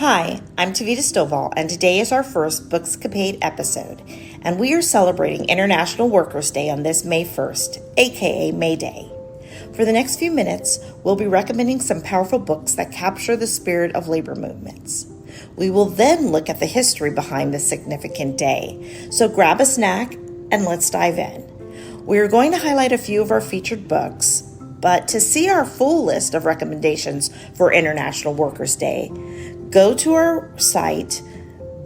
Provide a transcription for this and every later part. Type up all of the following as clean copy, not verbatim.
Hi, I'm Tavita Stovall, and today is our first Bookscapade episode, and we are celebrating International Workers' Day on this May 1st, aka May Day. For the next few minutes, we'll be recommending some powerful books that capture the spirit of labor movements. We will then look at the history behind this significant day, so grab a snack and let's dive in. We are going to highlight a few of our featured books, but to see our full list of recommendations for International Workers' Day, go to our site,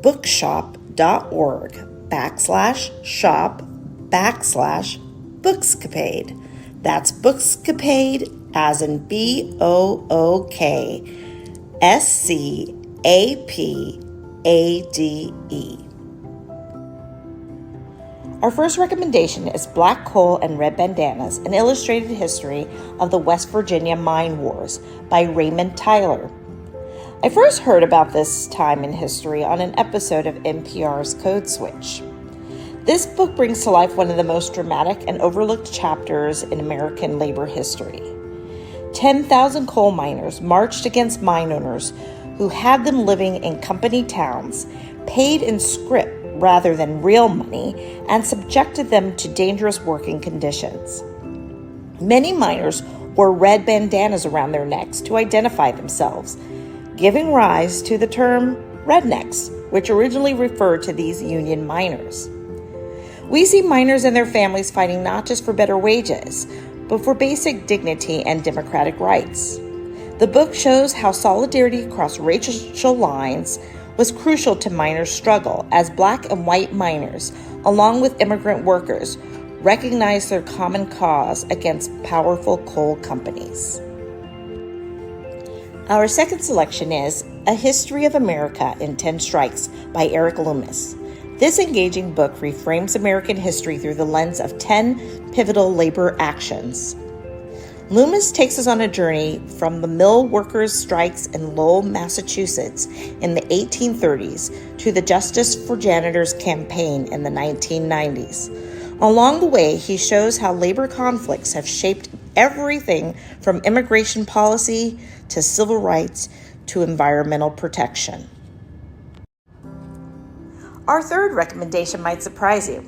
bookshop.org/shop/Bookscapade. That's Bookscapade as in BOOKSCAPADE. Our first recommendation is Black Coal and Red Bandanas, an illustrated history of the West Virginia Mine Wars by Raymond Tyler. I first heard about this time in history on an episode of NPR's Code Switch. This book brings to life one of the most dramatic and overlooked chapters in American labor history. 10,000 coal miners marched against mine owners who had them living in company towns, paid in scrip rather than real money, and subjected them to dangerous working conditions. Many miners wore red bandanas around their necks to identify themselves, giving rise to the term rednecks, which originally referred to these union miners. We see miners and their families fighting not just for better wages, but for basic dignity and democratic rights. The book shows how solidarity across racial lines was crucial to miners' struggle as black and white miners, along with immigrant workers, recognized their common cause against powerful coal companies. Our second selection is A History of America in 10 Strikes by Eric Loomis. This engaging book reframes American history through the lens of 10 pivotal labor actions. Loomis takes us on a journey from the mill workers' strikes in Lowell, Massachusetts in the 1830s to the Justice for Janitors campaign in the 1990s. Along the way, he shows how labor conflicts have shaped everything from immigration policy to civil rights to environmental protection. Our third recommendation might surprise you.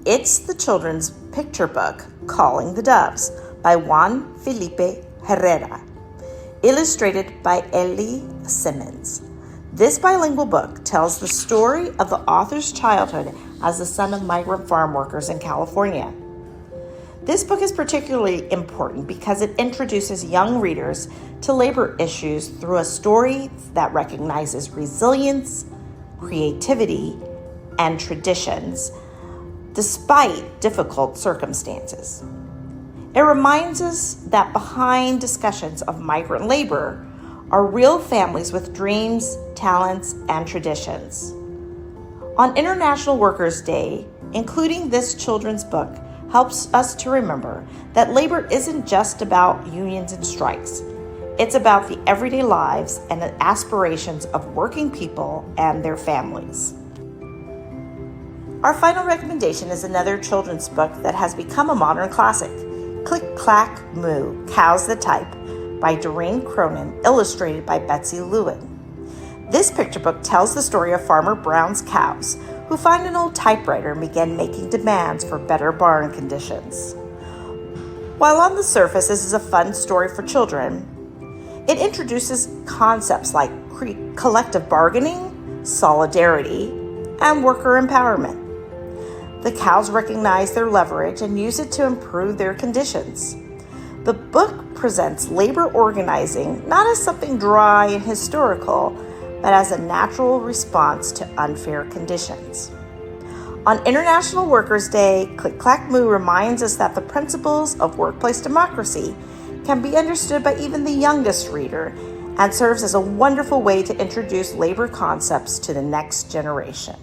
It's the children's picture book, Calling the Doves, by Juan Felipe Herrera, illustrated by Ellie Simmons. This bilingual book tells the story of the author's childhood as the son of migrant farm workers in California. This book is particularly important because it introduces young readers to labor issues through a story that recognizes resilience, creativity, and traditions despite difficult circumstances. It reminds us that behind discussions of migrant labor are real families with dreams, talents, and traditions. On International Workers' Day, including this children's book helps us to remember that labor isn't just about unions and strikes. It's about the everyday lives and the aspirations of working people and their families. Our final recommendation is another children's book that has become a modern classic, Click, Clack, Moo, Cows That Type by Doreen Cronin, illustrated by Betsy Lewin. This picture book tells the story of Farmer Brown's cows who find an old typewriter and begin making demands for better barn conditions. While on the surface this is a fun story for children, it introduces concepts like collective bargaining, solidarity, and worker empowerment. The cows recognize their leverage and use it to improve their conditions. The book presents labor organizing not as something dry and historical, but as a natural response to unfair conditions. On International Workers' Day, Click Clack Moo reminds us that the principles of workplace democracy can be understood by even the youngest reader and serves as a wonderful way to introduce labor concepts to the next generation.